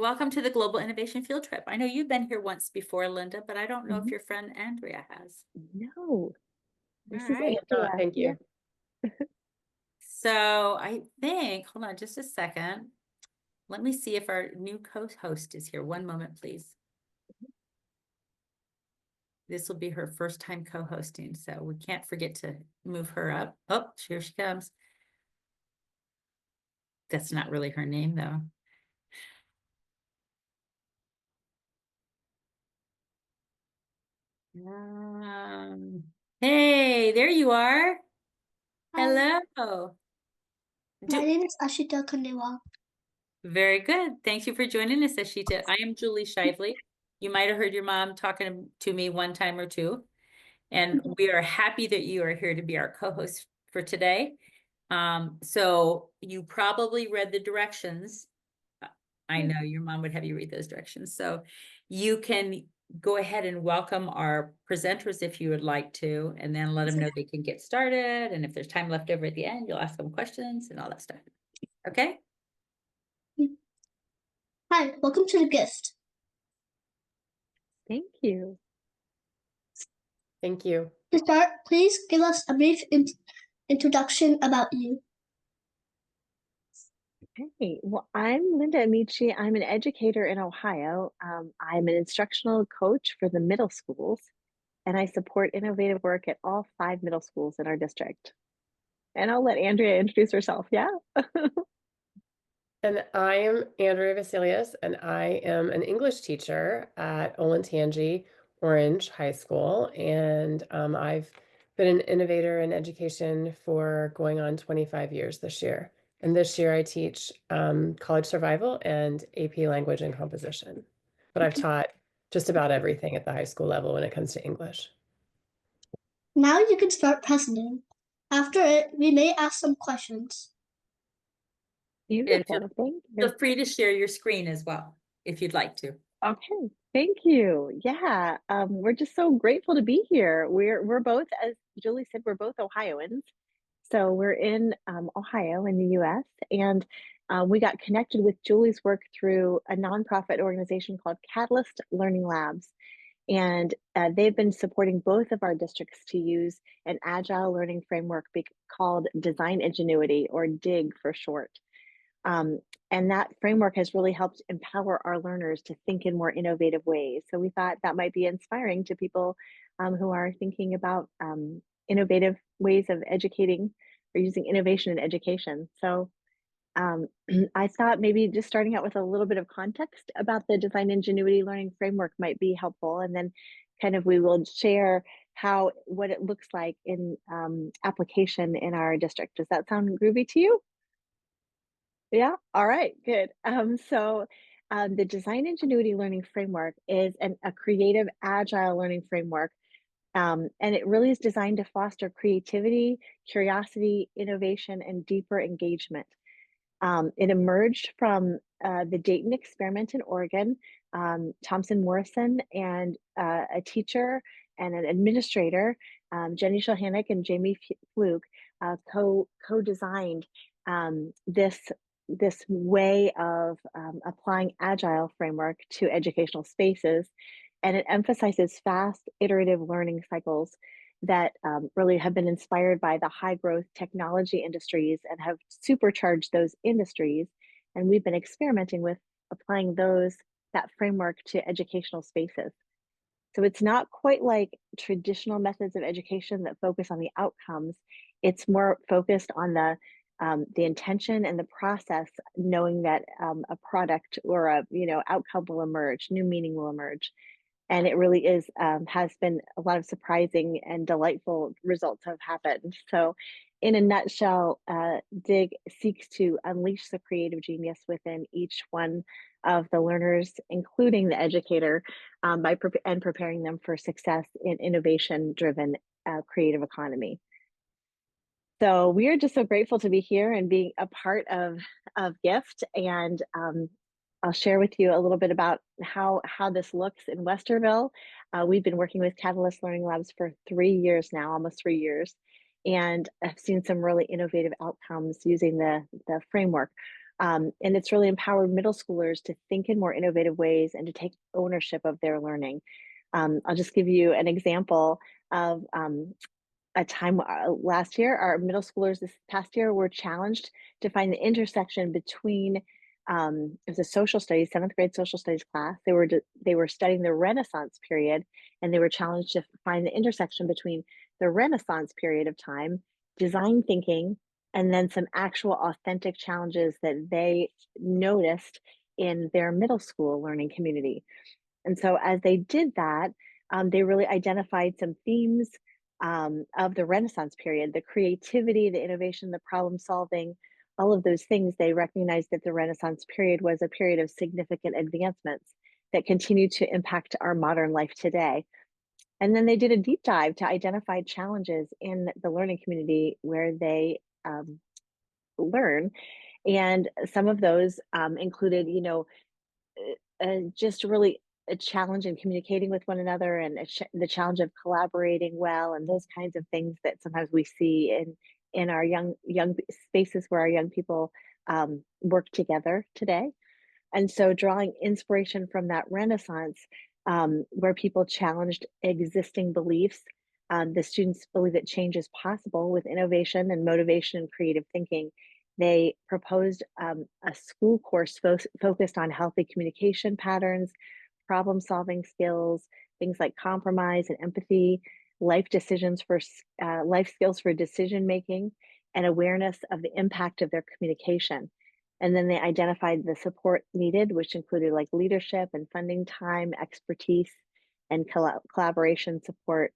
welcome to the Global Innovation Field Trip. I know you've been here once before, Linda, but I don't know if Mhm. your friend Andrea has. No, All this is right. Andrea. Thank Yeah. you. So I think, hold on just a second. Let me see if our new co-host is here. One moment, please. This will be her first time co-hosting, so we can't forget to move her up. Oh, here she comes. That's not really her name, though. Hey, there you are. Hi, Hello. my name is Ashita Khandewa. Very good. Thank you for joining us, Ashita. I am Julie Shively. You might have heard your mom talking to me one time or two, and we are happy that you are here to be our co-host for today. So you probably read the directions. I know your mom would have you read those directions. So you can go ahead and welcome our presenters if you would like to, and then let them know they can get started. And if there's time left over at the end, you'll ask them questions and all that stuff. Okay? Hi, welcome to the gift. Thank you. Thank you. To start, please give us a brief introduction about you. Hey, well, I'm Linda Amici. I'm an educator in Ohio. I'm an instructional coach for the middle schools, and I support innovative work at all 5 middle schools in our district. And I'll let Andrea introduce herself. Yeah. And I am Andrea Vescelius, and I am an English teacher at Olentangy Orange High School. And I've been an innovator in education for going on 25 years this year. And this year I teach college survival and AP language and composition. But I've taught just about everything at the high school level when it comes to English. Now you can start presenting. After it, we may ask some questions. And Beautiful. Thank you. feel free to share your screen as well, if you'd like to. Okay, thank you. Yeah, we're just so grateful to be here. We're both, as Julie said, we're both Ohioans. So we're in Ohio in the US, and we got connected with Julie's work through a nonprofit organization called Catalyst Learning Labs. And they've been supporting both of our districts to use an agile learning framework called Design Ingenuity, or DIG for short. Um, and that framework has really helped empower our learners to think in more innovative ways. So we thought that might be inspiring to people who are thinking about innovative ways of educating or using innovation in education. So um, I thought maybe just starting out with a little bit of context about the Design Ingenuity Learning Framework might be helpful. And then kind of we will share what it looks like in application in our district. Does that sound groovy to you? Yeah. All right. Good. The Design Ingenuity Learning Framework is a creative, agile learning framework, and it really is designed to foster creativity, curiosity, innovation, and deeper engagement. It emerged from the Dayton experiment in Oregon. Thompson Morrison and a teacher and an administrator, Jenny Shulhanick and Jamie Fluke, co-designed this way of applying agile framework to educational spaces, and it emphasizes fast iterative learning cycles that really have been inspired by the high growth technology industries and have supercharged those industries. And we've been experimenting with applying that framework to educational spaces. So it's not quite like traditional methods of education that focus on the outcomes. It's more focused on the intention and the process, knowing that a product or a outcome will emerge, new meaning will emerge. And it really has been a lot of surprising and delightful results have happened. So in a nutshell, dig seeks to unleash the creative genius within each one of the learners, including the educator, and preparing them for success in innovation driven creative economy. So we are just so grateful to be here and being a part of GIFT. And I'll share with you a little bit about how this looks in Westerville. We've been working with Catalyst Learning Labs for 3 years now, almost 3 years, and I've seen some really innovative outcomes using the framework. And it's really empowered middle schoolers to think in more innovative ways and to take ownership of their learning. I'll just give you an example of a time last year. Our middle schoolers this past year were challenged to find the intersection between it was a social studies, seventh grade social studies class. They were studying the Renaissance period, and they were challenged to find the intersection between the Renaissance period of time, design thinking, and then some actual authentic challenges that they noticed in their middle school learning community. And so as they did that, they really identified some themes of the Renaissance period, the creativity, the innovation, the problem solving, all of those things. They recognized that the Renaissance period was a period of significant advancements that continue to impact our modern life today. And then they did a deep dive to identify challenges in the learning community where they learn. And some of those included, just really a challenge in communicating with one another, and the challenge of collaborating well, and those kinds of things that sometimes we see in our young spaces where our young people work together today. And so drawing inspiration from that Renaissance, where people challenged existing beliefs, the students believe that change is possible with innovation and motivation and creative thinking. They proposed a school course focused on healthy communication patterns, problem solving skills, things like compromise and empathy, life skills for decision making, and awareness of the impact of their communication. And then they identified the support needed, which included like leadership and funding time, expertise, and collaboration support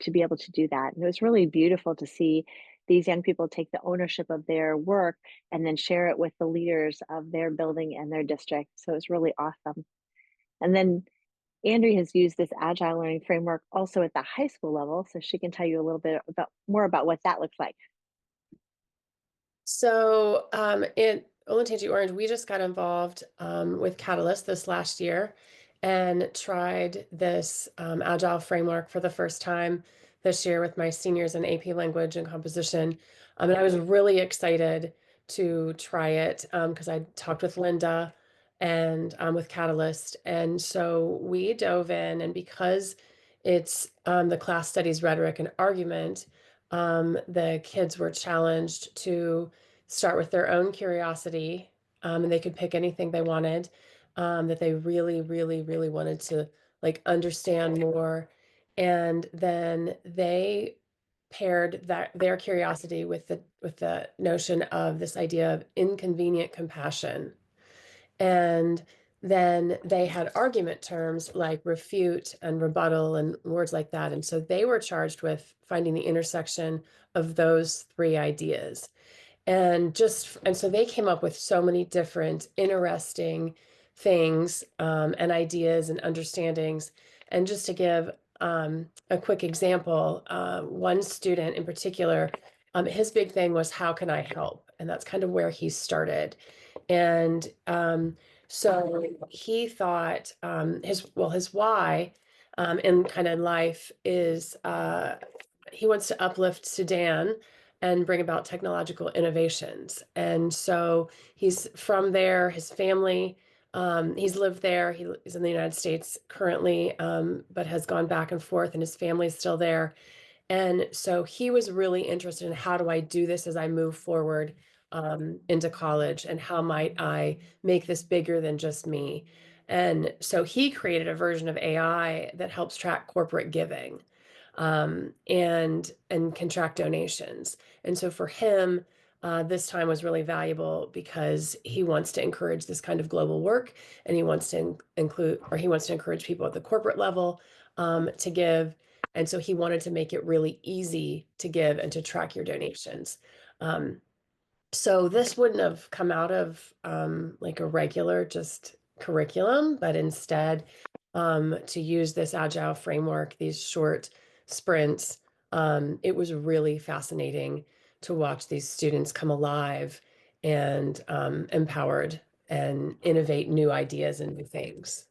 to be able to do that. And it was really beautiful to see these young people take the ownership of their work and then share it with the leaders of their building and their district. So it was really awesome. And then Andrea has used this agile learning framework also at the high school level, so she can tell you a little bit more about what that looks like. So in Olentangy Orange, we just got involved with Catalyst this last year and tried this agile framework for the first time this year with my seniors in AP Language and Composition. And I was really excited to try it because I talked with Linda and with Catalyst. And so we dove in, and because it's the class studies rhetoric and argument, the kids were challenged to start with their own curiosity, and they could pick anything they wanted, that they really, really, really wanted to like understand more. And then they paired their curiosity with the notion of this idea of inconvenient compassion. And then they had argument terms like refute and rebuttal and words like that. And so they were charged with finding the intersection of those three ideas. And so they came up with so many different interesting things and ideas and understandings. And just to give a quick example, one student in particular, his big thing was, how can I help? And that's kind of where he started. And so he thought his why in kind of life is he wants to uplift Sudan and bring about technological innovations. And so he's from there, his family, he's lived there. He's in the United States currently, but has gone back and forth, and his family's still there. And so he was really interested in, how do I do this as I move forward into college, and how might I make this bigger than just me? And so he created a version of AI that helps track corporate giving and can track donations. And so for him, this time was really valuable because he wants to encourage this kind of global work, and he wants to encourage people at the corporate level to give. And so he wanted to make it really easy to give and to track your donations. So this wouldn't have come out of like a regular just curriculum, but instead to use this agile framework, these short sprints. It was really fascinating to watch these students come alive and empowered and innovate new ideas and new things.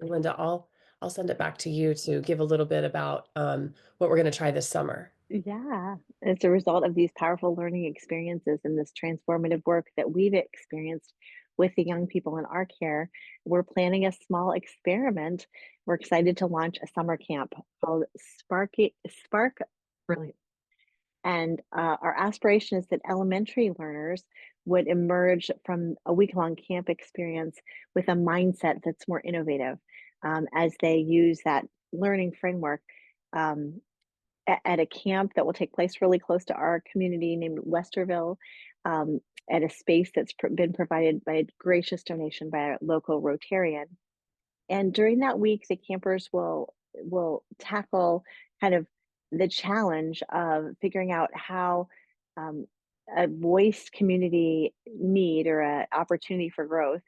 Linda, I'll send it back to you to give a little bit about what we're going to try this summer. Yeah, it's a result of these powerful learning experiences and this transformative work that we've experienced with the young people in our care. We're planning a small experiment. We're excited to launch a summer camp called Spark Brilliance. And our aspiration is that elementary learners would emerge from a week-long camp experience with a mindset that's more innovative as they use that learning framework. Um, at a camp that will take place really close to our community named Westerville, um, at a space that's been provided by a gracious donation by a local Rotarian. And during that week, the campers will tackle kind of the challenge of figuring out how um, a voiced community need or an opportunity for growth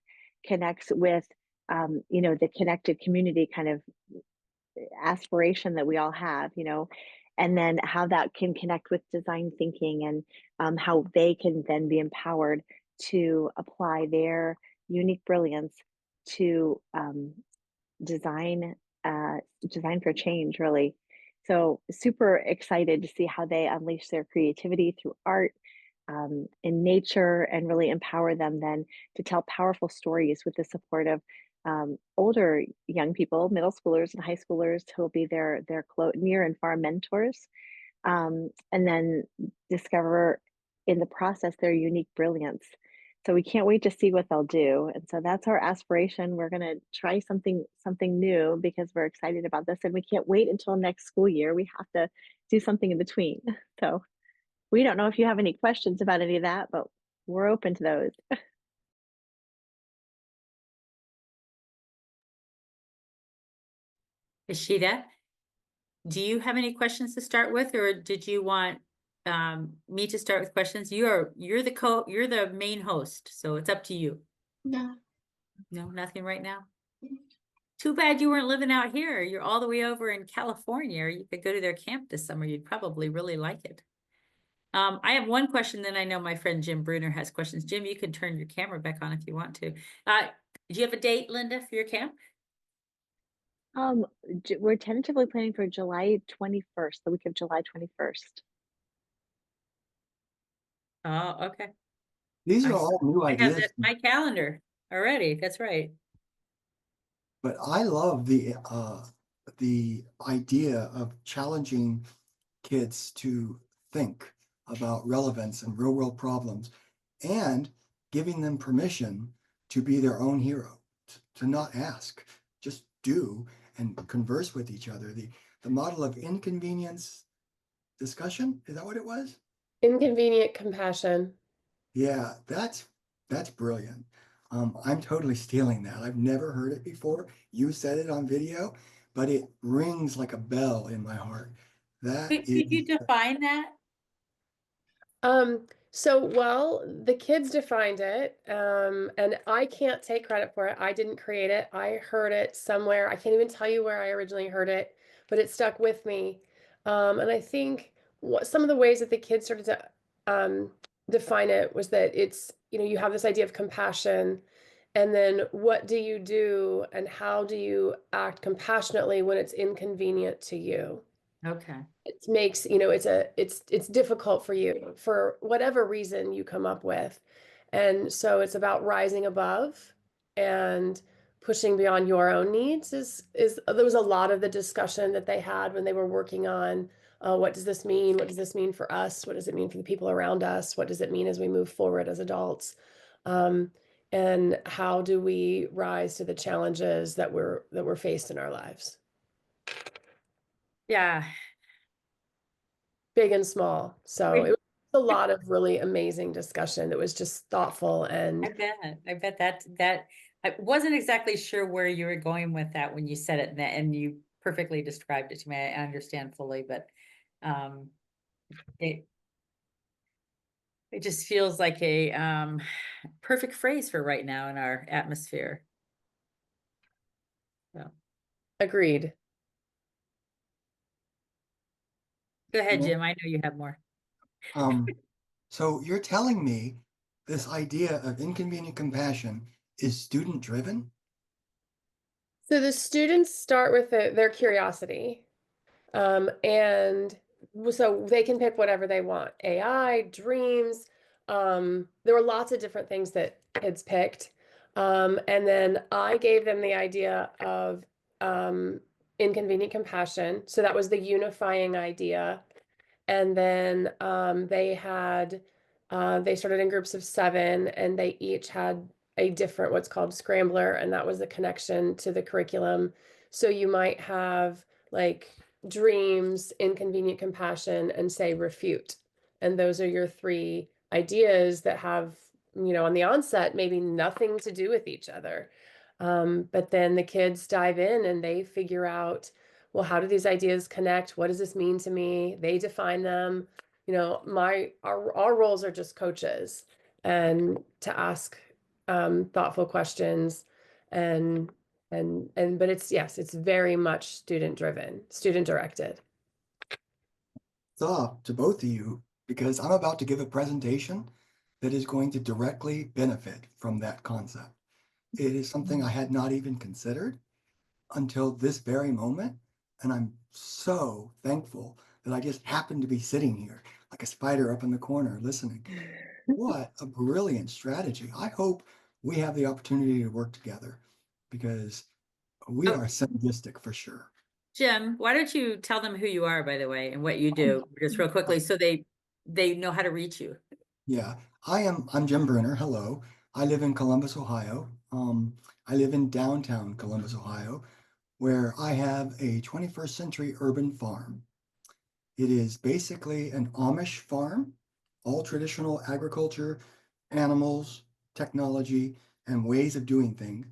connects with the connected community kind of aspiration that we all have, and then how that can connect with design thinking and how they can then be empowered to apply their unique brilliance to design design for change, really. So super excited to see how they unleash their creativity through art, in nature, and really empower them then to tell powerful stories with the support of older young people, middle schoolers and high schoolers who will be their near and far mentors, and then discover in the process their unique brilliance. So we can't wait to see what they'll do. And so that's our aspiration. We're going to try something new because we're excited about this, and we can't wait until next school year. We have to do something in between. So we don't know if you have any questions about any of that, but we're open to those. Ishita, do you have any questions to start with, or did you want me to start with questions? You're the main host, so it's up to you. No. No, nothing right now. Too bad you weren't living out here. You're all the way over in California, or you could go to their camp this summer. You'd probably really like it. I have one question, then I know my friend Jim Bruner has questions. Jim, you can turn your camera back on if you want to. Do you have a date, Linda, for your camp? Um, we're tentatively planning for July 21st, the week of July 21st. Oh, okay. These are I, all new I have ideas, that in my calendar already. That's right. but I love the idea of challenging kids to think about relevance and real world problems and giving them permission to be their own hero, to not ask, just do and converse with each other. The model of inconvenience discussion, is that what it was? Inconvenient compassion. Yeah, that's brilliant. I'm totally stealing that. I've never heard it before. You said it on video, but it rings like a bell in my heart. That is, Could you define that? Well, the kids defined it, and I can't take credit for it. I didn't create it. I heard it somewhere. I can't even tell you where I originally heard it, but it stuck with me. And I think some of the ways that the kids started to define it was that you have this idea of compassion, and then what do you do, and how do you act compassionately when it's inconvenient to you? Okay. It makes it's difficult for you for whatever reason you come up with, and so it's about rising above and pushing beyond your own needs. Is There was a lot of the discussion that they had when they were working on what does this mean, what does this mean for us, what does it mean for the people around us, what does it mean as we move forward as adults, um, and how do we rise to the challenges that we're faced in our lives, Yeah. big and small. So it Wait, was a lot of really amazing discussion that was just thoughtful I and bet. I bet that I wasn't exactly sure where you were going with that when you said it, and you perfectly described it to me. I understand fully, but um, it it just feels like a perfect phrase for right now in our atmosphere. So agreed. go ahead, Jim. I know you have more. um, so you're telling me this idea of inconvenient compassion is student driven? So the students start with their curiosity, and so they can pick whatever they want. AI, dreams. There were lots of different things that kids picked. And then I gave them the idea of inconvenient compassion. So that was the unifying idea. And then they started in groups of 7, and they each had a different what's called scrambler, and that was the connection to the curriculum. So you might have like dreams, inconvenient compassion, and say refute. And those are your 3 ideas that have, on the onset, maybe nothing to do with each other. But then the kids dive in and they figure out, well, how do these ideas connect? What does this mean to me? They define them. Our roles are just coaches, and to ask thoughtful questions, and but it's very much student driven, student directed. So to both of you, because I'm about to give a presentation that is going to directly benefit from that concept. It is something I had not even considered until this very moment. And I'm so thankful that I just happened to be sitting here like a spider up in the corner listening. What a brilliant strategy. I hope we have the opportunity to work together because we Oh, are synergistic for sure. Jim, why don't you tell them who you are, by the way, and what you do, just real quickly, so they know how to reach you. Yeah, I'm Jim Bruner. Hello. I live in Columbus, Ohio. I live in downtown Columbus, Ohio, where I have a 21st century urban farm. It is basically an Amish farm, all traditional agriculture, animals, technology, and ways of doing things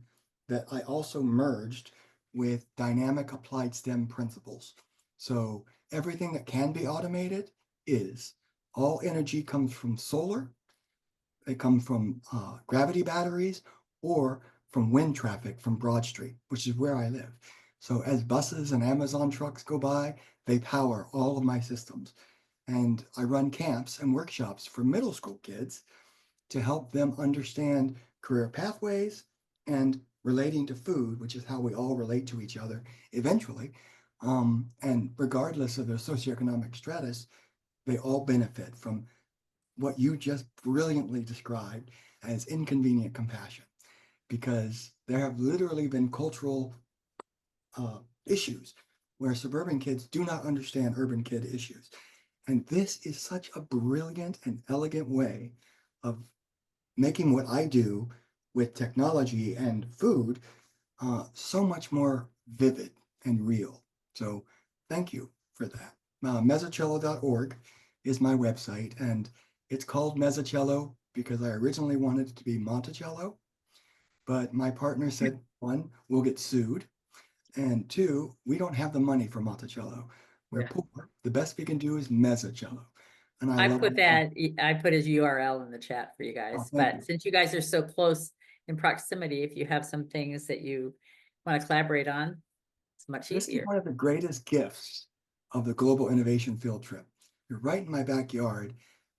that I also merged with dynamic applied STEM principles. So everything that can be automated is. All energy comes from solar, they come from gravity batteries, or from wind traffic from Broad Street, which is where I live. So as buses and Amazon trucks go by, they power all of my systems. And I run camps and workshops for middle school kids to help them understand career pathways and relating to food, which is how we all relate to each other eventually. And regardless of their socioeconomic status, they all benefit from what you just brilliantly described as inconvenient compassion, because there have literally been cultural issues where suburban kids do not understand urban kid issues. And this is such a brilliant and elegant way of making what I do with technology and food so much more vivid and real. So thank you for that. Mezzocello.org is my website, and it's called Mezzocello because I originally wanted it to be Monticello, but my partner said, 1, we'll get sued, and 2, we don't have the money for Monticello. We're poor. The best we can do is Mezzocello. And I love I put his URL in the chat for you Oh, guys, thank but you. since you guys are so close in proximity, if you have some things that you want to collaborate on, it's much This is easier. one of the greatest gifts of the Global Innovation Field Trip. You're right in my backyard,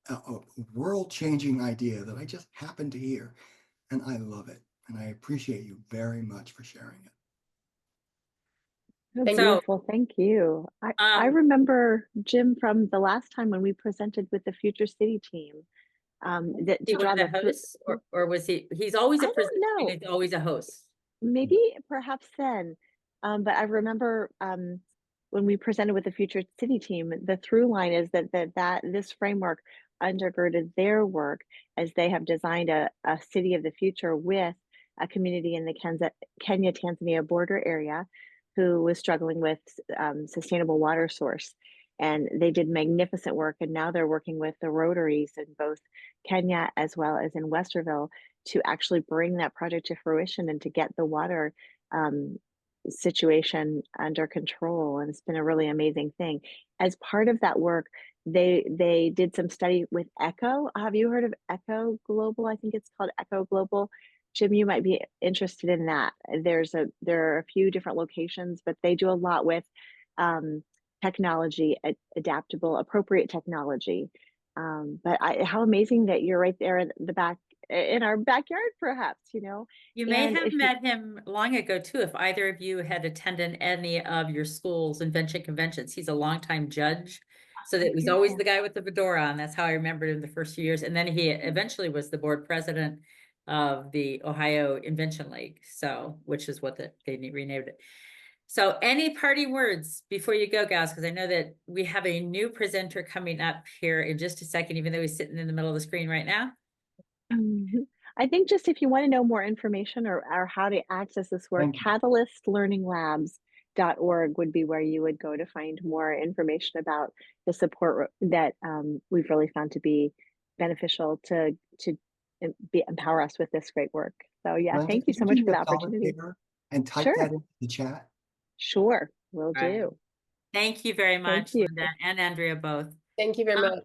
a world-changing idea that I just happened to hear, and I love it. And I appreciate you very much for sharing it. Oh, Thank So, beautiful. Thank you. I um, remember Jim from the last time when we presented with the Future City team, that he to one draw of the the through. hosts, or was he's always I a presenter, don't know. he's always a host. Maybe perhaps then. But I remember when we presented with the Future City team, the through line is that this framework undergirded their work as they have designed a city of the future with a community in the Kenya-Tanzania border area who was struggling with sustainable water source. And they did magnificent work. And now they're working with the Rotaries in both Kenya as well as in Westerville to actually bring that project to fruition and to get the water um, situation under control. And it's been a really amazing thing. As part of that work, they did some study with Echo. Have you heard of Echo Global? I think it's called Echo Global. Jim, you might be interested in that. There are a few different locations, but they do a lot with technology, adaptable, appropriate technology. How amazing that you're right there in the back in our backyard, perhaps, You may and have if you, met him long ago too, if either of you had attended any of your school's invention conventions. He's a longtime judge. So that it was Okay, always yeah. the guy with the fedora on. That's how I remembered him the first few years. And then he eventually was the board president of the Ohio Invention League. So, which is what they renamed it. So any party words before you go, gals, because I know that we have a new presenter coming up here in just a second, even though he's sitting in the middle of the screen right now. I think just if you want to know more information or how to access this work, Thank you. catalystlearninglabs.org would be where you would go to find more information about the support that we've really found to be beneficial to empower us with this great work. So yeah, Linda, thank you could so you do much me for a the solid opportunity. favor and type Sure, that into the chat? sure, will Right. do. Thank you very Thank much, you. Linda and Andrea both. Thank you very much.